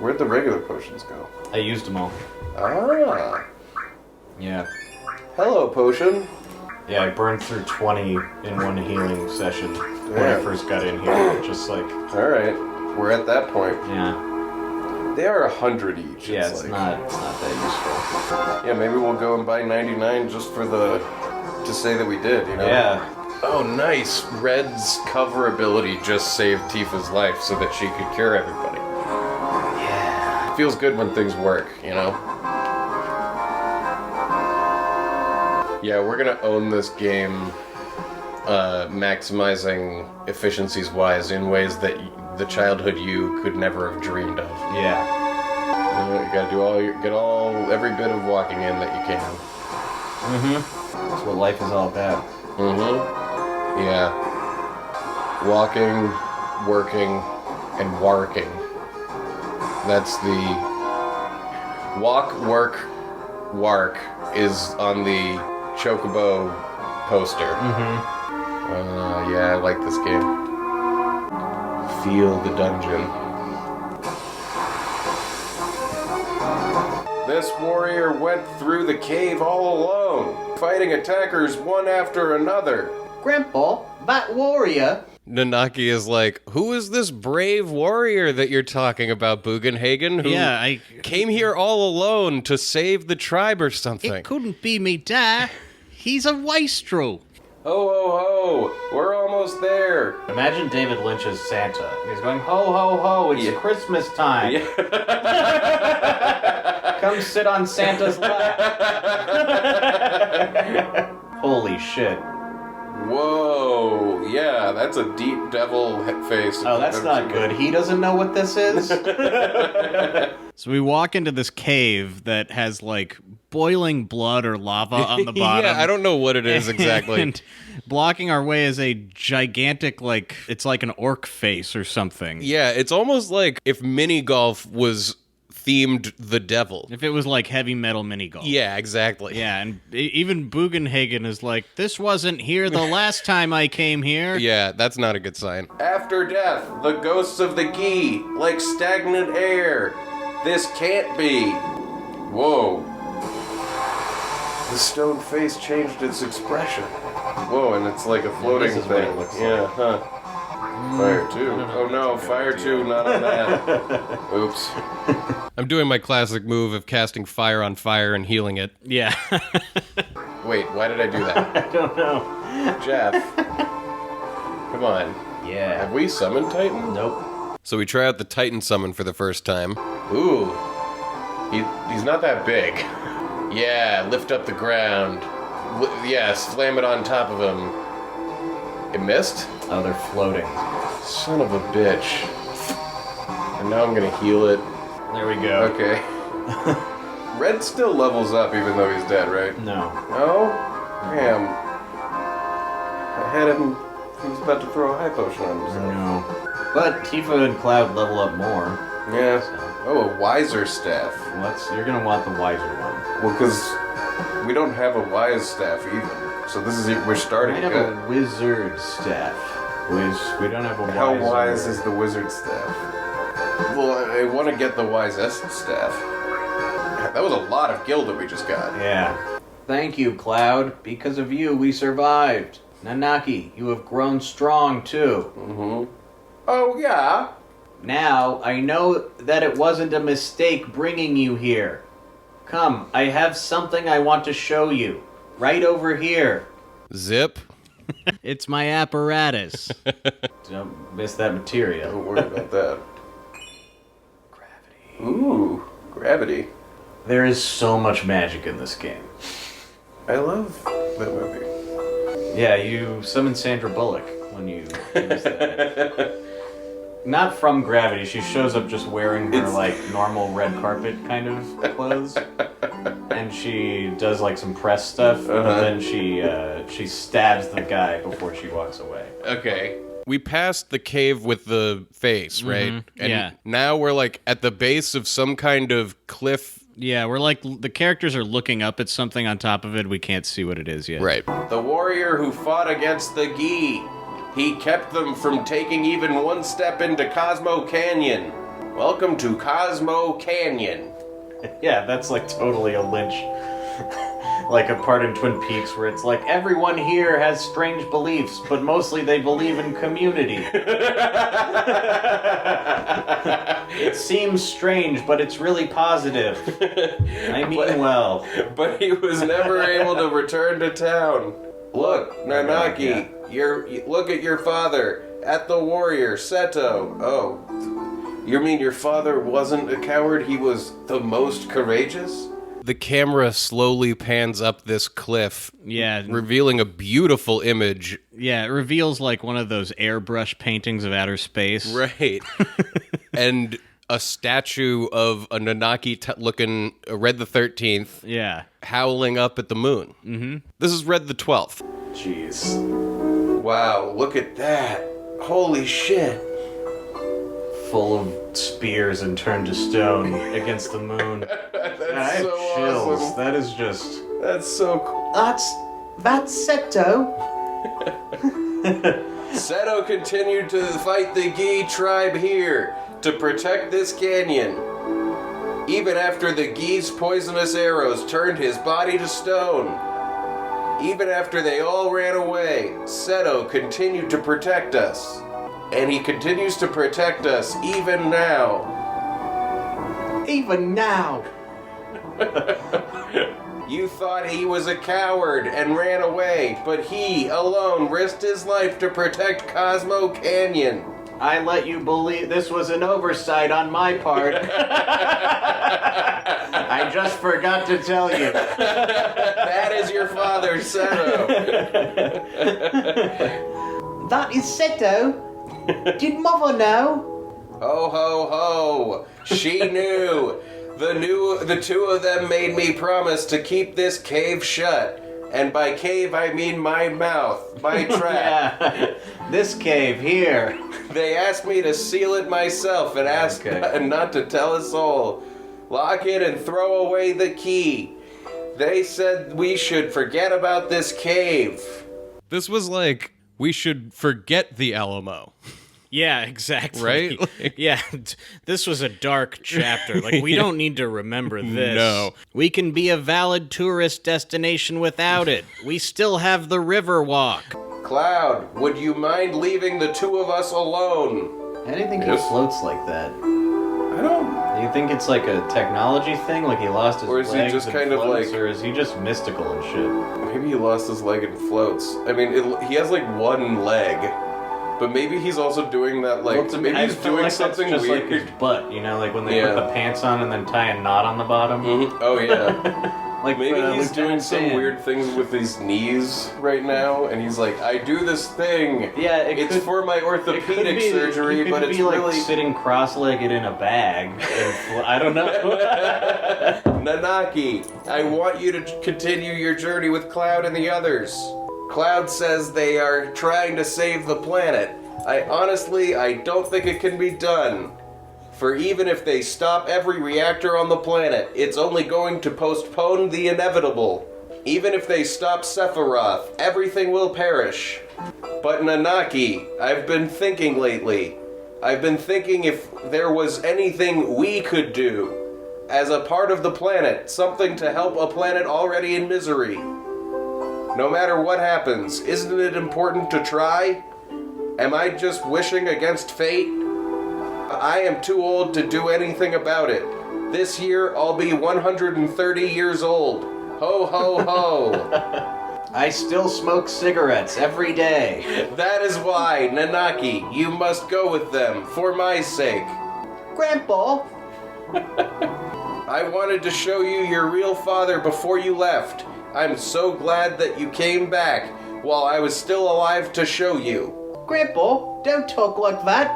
Where'd the regular potions go? I used them all. Ah. Yeah. Hello, potion. Yeah, I burned through 20 in one healing session when I Damn. first got in here. Just like, Alright. We're at that point. yeah. They are 100 each. Yeah, it's like. not that useful. Yeah, maybe we'll go and buy 99 just for to say that we did, you know? Yeah. Oh, nice. Red's cover ability just saved Tifa's life so that she could cure everybody. Yeah. It feels good when things work, you know? Yeah, we're gonna own this game, maximizing efficiencies wise in ways that the childhood you could never have dreamed of. Yeah. You gotta do every bit of walking in that you can. Mm-hmm. That's what life is all about. Mm-hmm. Yeah. Walking, working, and warking. That's the walk, work, wark is on the Chocobo poster. Mm-hmm. Yeah, I like this game. Feel the dungeon. This warrior went through the cave all alone, fighting attackers one after another. Grandpa, that warrior. Nanaki is like, who is this brave warrior that you're talking about, Bugenhagen? Who Yeah, I... came here all alone to save the tribe or something? It couldn't be me dad. He's a wastrel. Ho ho ho! We're almost there. Imagine David Lynch's Santa. He's going, ho ho ho, it's Christmas time. Yeah. Come sit on Santa's lap. Holy shit. Whoa! Yeah, that's a deep devil face. Oh, that's not good. He doesn't know what this is? So we walk into this cave that has, like, boiling blood or lava on the bottom. Yeah, I don't know what it is exactly. And blocking our way is a gigantic, like, it's like an orc face or something. Yeah, it's almost like if mini golf was themed the devil. If it was like heavy metal mini golf. Yeah, exactly. Yeah, and even Bugenhagen is like, this wasn't here the last time I came here. Yeah, that's not a good sign. After death, the ghosts of the Ghee, like stagnant air. This can't be. Whoa. The stone face changed its expression. Whoa, and it's like a floating this is thing. what it looks like. Yeah, huh. Fire 2. Oh no, Fire 2, not on that. Oops. I'm doing my classic move of casting fire on fire and healing it. Yeah. Wait, why did I do that? I don't know. Jeff. Come on. Yeah. Have we summoned Titan? Nope. So we try out the Titan summon for the first time. Ooh. He's not that big. Yeah, lift up the ground. Yeah, slam it on top of him. It missed? Oh, they're floating. Son of a bitch. And now I'm gonna heal it. There we go. Okay. Red still levels up even though he's dead, right? No. No? Damn. I had him... He was about to throw a high potion on himself. No. But Tifa and Cloud level up more. Yeah. Oh, a wiser staff. You're gonna want the wiser one. Well, because we don't have a wise staff either. So this is... We're starting We have good. a wizard staff. We don't have a How wiser. wise is the wizard staff? Well, I want to get the wisest staff. That was a lot of gil that we just got. Yeah. Thank you, Cloud. Because of you, we survived. Nanaki, you have grown strong, too. Mm-hmm. Oh, yeah? Now, I know that it wasn't a mistake bringing you here. Come, I have something I want to show you. Right over here. Zip. It's my apparatus. Don't miss that material. Don't worry about that. Gravity. Ooh, gravity. There is so much magic in this game. I love that movie. Yeah, you summon Sandra Bullock when you use that. Not from Gravity. She shows up just wearing her, normal red carpet kind of clothes. And she does, some press stuff, but then she stabs the guy before she walks away. Okay. We passed the cave with the face, right? Mm-hmm. And Yeah. now we're, at the base of some kind of cliff. Yeah, we're the characters are looking up at something on top of it. We can't see what it is yet. Right. The warrior who fought against the Ghee. He kept them from taking even one step into Cosmo Canyon. Welcome to Cosmo Canyon. Yeah, that's totally a Lynch. Like a part in Twin Peaks where it's everyone here has strange beliefs, but mostly they believe in community. It seems strange, but it's really positive. I mean well. But he was never able to return to town. Look, Nanaki, look at your father, at the warrior, Seto. Oh, you mean your father wasn't a coward, he was the most courageous? The camera slowly pans up this cliff, Yeah. revealing a beautiful image. Yeah, it reveals one of those airbrush paintings of outer space. Right. And a statue of a Nanaki looking Red XIII Yeah. howling up at the moon. Mm-hmm. This is Red XII. Jeez. Wow, look at that. Holy shit. Full of spears and turned to stone against the moon. I have so chills. awesome. That is just... That's so cool. That's Seto. Seto continued to fight the Ghee tribe here to protect this canyon. Even after the Ghee's poisonous arrows turned his body to stone. Even after they all ran away, Seto continued to protect us. And he continues to protect us even now. Even now. You thought he was a coward and ran away, but he alone risked his life to protect Cosmo Canyon. I let you believe this was an oversight on my part. I just forgot to tell you. That is your father, Seto. That is Seto. Did Mother know? Ho ho ho! She knew. The two of them made me promise to keep this cave shut. And by cave I mean my mouth, my trap. Yeah. This cave here. They asked me to seal it myself and asked not to tell a soul. Lock it and throw away the key. They said we should forget about this cave. This was we should forget the Alamo. Yeah, exactly. Right? Yeah, this was a dark chapter. We don't need to remember this. No. We can be a valid tourist destination without it. We still have the river walk. Cloud, would you mind leaving the two of us alone? I didn't think he floats like that. I don't. Do you think it's a technology thing? He lost his Or is he legs just and kind of floats, or is he just mystical and shit? Maybe he lost his leg and floats. I mean, he has one leg, but maybe he's also doing that maybe he's doing something just weird. his butt, when they put the pants on and then tie a knot on the bottom. Mm-hmm. Oh yeah. Maybe he's doing Lieutenant some Dan. weird things with his knees right now, and he's I do this thing. Yeah, it's for my orthopedic surgery, but it's really sitting cross-legged in a bag. I don't know. Nanaki, I want you to continue your journey with Cloud and the others. Cloud says they are trying to save the planet. I don't think it can be done. For even if they stop every reactor on the planet, it's only going to postpone the inevitable. Even if they stop Sephiroth, everything will perish. But Nanaki, I've been thinking lately. I've been thinking if there was anything we could do. as a part of the planet, something to help a planet already in misery. No matter what happens, isn't it important to try? Am I just wishing against fate? I am too old to do anything about it. This year, I'll be 130 years old. Ho, ho, ho. I still smoke cigarettes every day. That is why, Nanaki, you must go with them, for my sake. Grandpa, I wanted to show you your real father before you left. I'm so glad that you came back while I was still alive to show you. Grandpa, don't talk like that.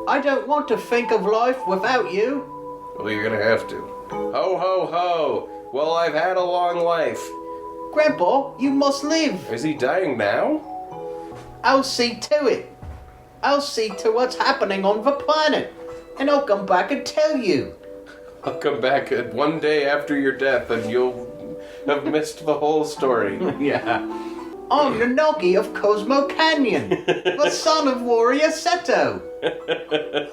I don't want to think of life without you. Well, you're gonna have to. Ho, ho, ho. Well, I've had a long life. Grandpa, you must live. Is he dying now? I'll see to it. I'll see to what's happening on the planet. And I'll come back and tell you. I'll come back one day after your death and you'll have missed the whole story. Yeah. I'm Nanaki of Cosmo Canyon, the son of warrior Seto.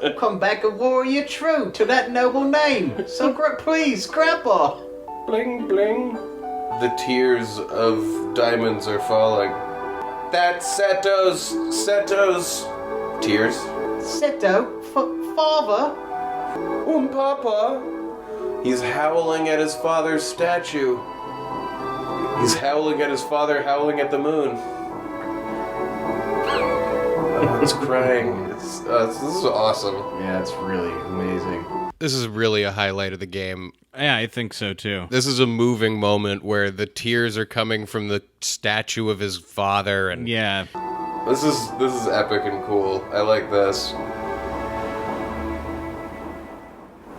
I'll come back a warrior true to that noble name. So please, Grandpa. Bling, bling. The tears of diamonds are falling. That's Seto's tears. Seto, father. Papa. He's howling at his father's statue. He's howling at his father, howling at the moon. He's crying. This is awesome. Yeah, it's really amazing. This is really a highlight of the game. Yeah, I think so too. This is a moving moment where the tears are coming from the statue of his father, and Yeah. This is epic and cool. I like this.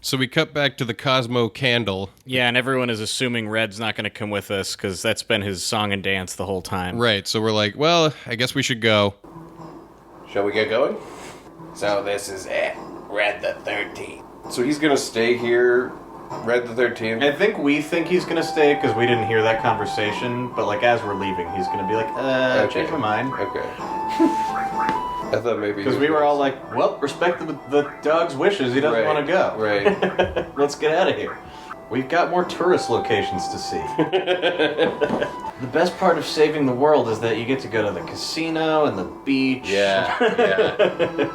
so we cut back to the Cosmo candle. Yeah, and everyone is assuming Red's not going to come with us because that's been his song and dance the whole time. Right, so we're like, well, I guess we should go. Shall we get going? So this is it. Red the 13th. So he's gonna stay here, Red the 13th. I think we think he's gonna stay because we didn't hear that conversation, but like as we're leaving, he's gonna be like, Okay. change my mind. Okay. I thought maybe Because we were all like, well, respect the dog's wishes, he doesn't Right, want to go. right. Let's get out of here. We've got more tourist locations to see. The best part of saving the world is that you get to go to the casino and the beach. Yeah.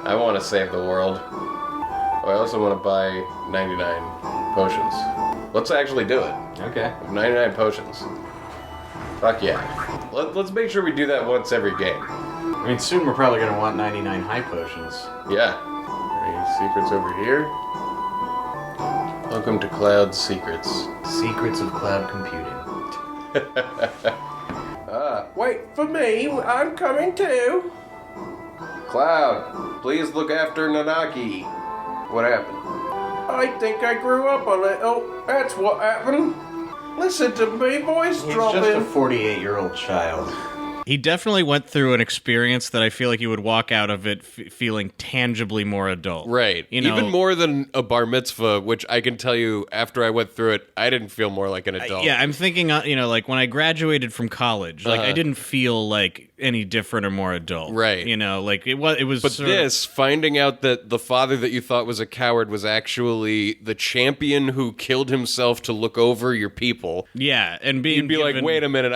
I want to save the world. Oh, I also want to buy 99 potions. Let's actually do it. Okay. 99 potions. Fuck yeah. Let's make sure we do that once every game. I mean, soon we're probably going to want 99 high potions. Yeah. Any secrets over here? Welcome to Cloud Secrets. Secrets of cloud computing. Wait for me, I'm coming too. Cloud, please look after Nanaki. What happened? I think I grew up a little. That's what happened. Listen to me, voice He's dropping. just a 48-year-old child. He definitely went through an experience that I feel like he would walk out of it feeling tangibly more adult. Right. You know, Even more than a bar mitzvah, which I can tell you after I went through it, I didn't feel more like an adult. Yeah, I'm thinking, like when I graduated from college, like I didn't feel like any different or more adult. Right. Like it was. But sort of- this, finding out that the father that you thought was a coward was actually the champion who killed himself to look over your people. yeah, and being You'd be like, given- wait a minute,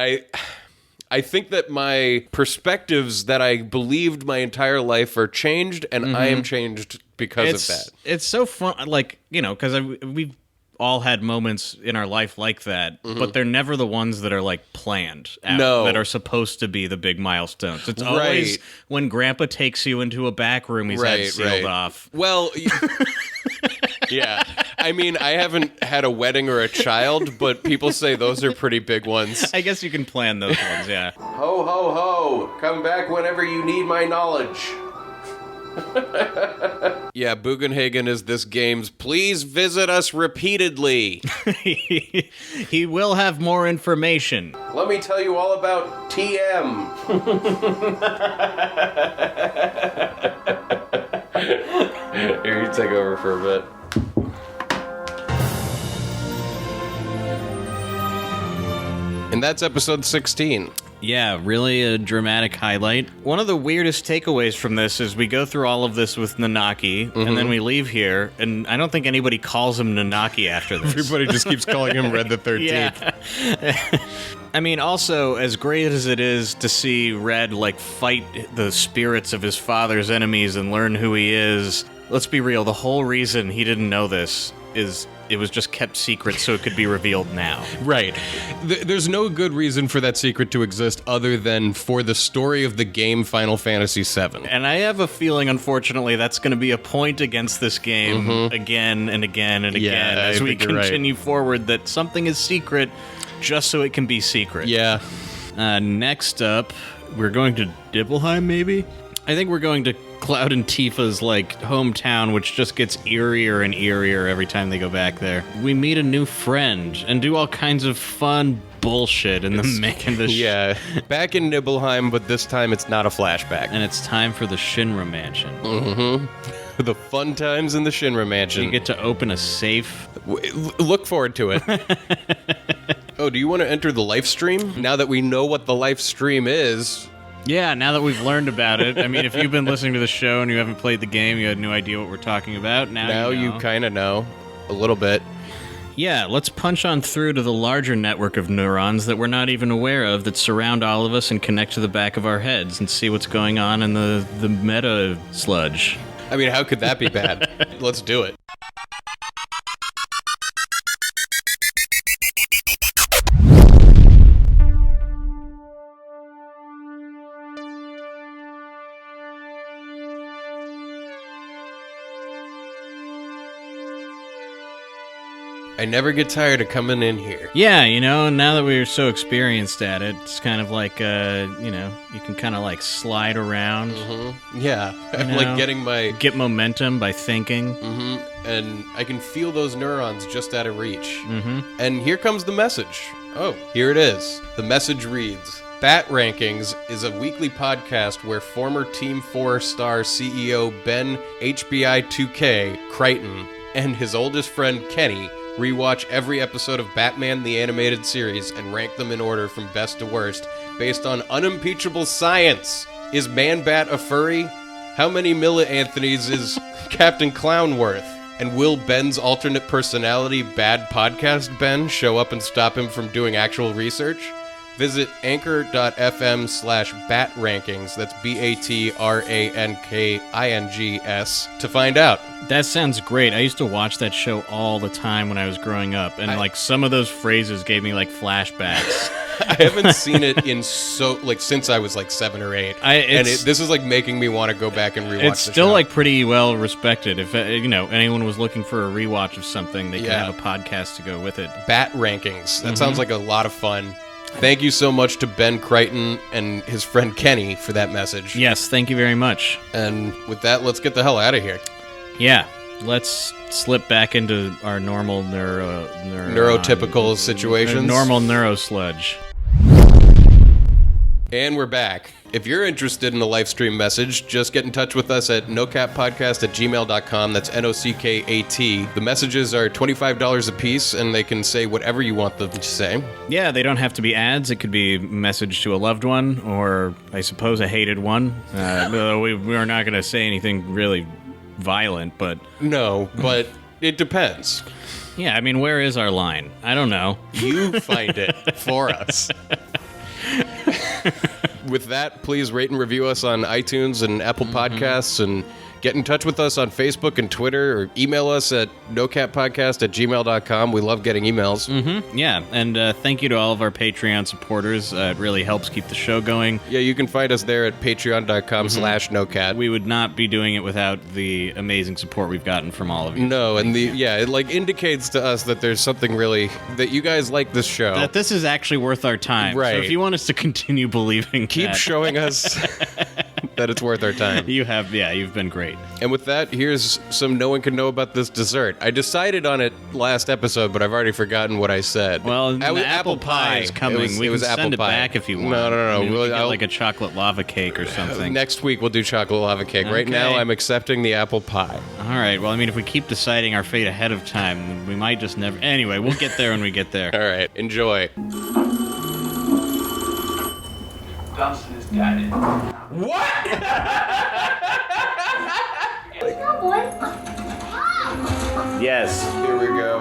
I think that my perspectives that I believed my entire life are changed, and I am changed because of that. It's so fun, like, because we've all had moments in our life like that, but they're never the ones that are like planned out, No. that are supposed to be the big milestones. It's always Right. when Grandpa takes you into a back room he's had sealed off. Well, yeah. I mean, I haven't had a wedding or a child, but people say those are pretty big ones. I guess you can plan those ones, yeah. Ho, ho, ho! Come back whenever you need my knowledge. Yeah, Bugenhagen is this game's please visit us repeatedly. He will have more information. Let me tell you all about TM. Here, you take over for a bit. And that's episode 16. Yeah, really a dramatic highlight. One of the weirdest takeaways from this is we go through all of this with Nanaki, and then we leave here, and I don't think anybody calls him Nanaki after this. Everybody just keeps calling him Red the 13th. Yeah. I mean, also, as great as it is to see Red, like, fight the spirits of his father's enemies and learn who he is, let's be real, the whole reason he didn't know this is it was just kept secret so it could be revealed now. Right. There's no good reason for that secret to exist other than for the story of the game Final Fantasy VII. And I have a feeling, unfortunately, that's going to be a point against this game again and again and again as we continue forward, that something is secret just so it can be secret. Yeah. Next up, we're going to Dibblheim, maybe? I think we're going to Cloud and Tifa's, like, hometown, which just gets eerier and eerier every time they go back there. We meet a new friend and do all kinds of fun bullshit in the Yeah, back in Nibelheim, but this time it's not a flashback. And it's time for the Shinra Mansion. Mm-hmm. The fun times in the Shinra Mansion. You get to open a safe. Look forward to it. Oh, do you want to enter the live stream? Now that we know what the live stream is... Yeah, now that we've learned about it. I mean, if you've been listening to the show and you haven't played the game, you had no idea what we're talking about. Now you kind of know. A little bit. Yeah, let's punch on through to the larger network of neurons that we're not even aware of that surround all of us and connect to the back of our heads and see what's going on in the meta sludge. I mean, how could that be bad? Let's do it. I never get tired of coming in here. Yeah, you know, now that we're so experienced at it, it's kind of like, you know, you can kind of like slide around. Mm-hmm. Yeah, I'm like get momentum by thinking. Mm-hmm. And I can feel those neurons just out of reach. Mm-hmm. And here comes the message. Oh, here it is. The message reads, Bat Rankings is a weekly podcast where former Team 4-star CEO Ben HBI2K Crichton and his oldest friend Kenny rewatch every episode of Batman the Animated Series and rank them in order from best to worst based on unimpeachable science. Is Man-Bat a furry? How many Anthonys is Captain Clown worth? And will Ben's alternate personality, Bad Podcast Ben, show up and stop him from doing actual research? Visit anchor.fm/batrankings, that's BATRANKINGS, to find out. That sounds great. I used to watch that show all the time when I was growing up, and like some of those phrases gave me like flashbacks. I haven't seen it in since I was like 7 or 8, this is like making me want to go back and rewatch. It's still like pretty well respected. If you know anyone was looking for a rewatch of something, they can have a podcast to go with it. Bat Rankings. That sounds like a lot of fun. Thank you so much to Ben Crichton and his friend Kenny for that message. Yes, thank you very much. And with that, let's get the hell out of here. Yeah, let's slip back into our normal neurotypical situations. Normal neurosludge. And we're back. If you're interested in a live stream message, just get in touch with us at nocappodcast@gmail.com. That's NOCKAT. The messages are $25 a piece, and they can say whatever you want them to say. Yeah, they don't have to be ads. It could be a message to a loved one, or I suppose a hated one. We are not going to say anything really violent, but... No, but it depends. Yeah, I mean, where is our line? I don't know. You find it for us. With that, please rate and review us on iTunes and Apple Podcasts, and get in touch with us on Facebook and Twitter, or email us at nocappodcast@gmail.com. We love getting emails. Mm-hmm. Yeah, and thank you to all of our Patreon supporters. It really helps keep the show going. Yeah, you can find us there at patreon.com/nocat. We would not be doing it without the amazing support we've gotten from all of you. No, and it like indicates to us that there's something really, that you guys like this show. That this is actually worth our time. Right. So if you want us to continue believing Keep showing us that it's worth our time. You've been great. And with that, here's some no one can know about this dessert. I decided on it last episode, but I've already forgotten what I said. Well, apple pie is coming. We can send it back if you want. No. I mean, we'll get like a chocolate lava cake or something. Next week we'll do chocolate lava cake. Okay. Right now I'm accepting the apple pie. All right. Well, I mean, if we keep deciding our fate ahead of time, we might just never... Anyway, we'll get there when we get there. All right. Enjoy. bouncing his dad in. What? Go, boy. Yes. Here we go.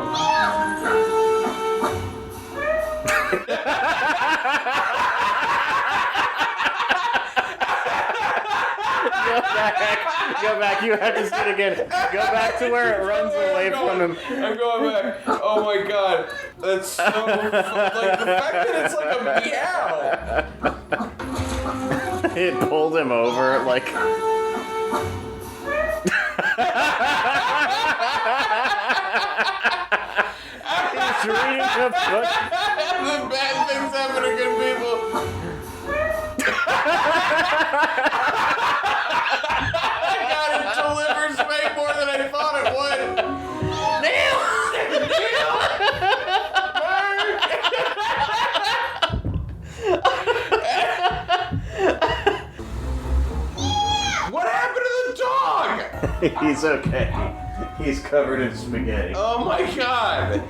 Go back. You have to see it again. Go back to where it runs away from him. I'm going back. Oh my god. That's so fun. Like, the fact that it's like a meow. It pulled him over, like. He's reading a book. The bad things happen to good people. God, it delivers way more than I thought it would. What happened to the dog? He's okay. He's covered in spaghetti. Oh my god.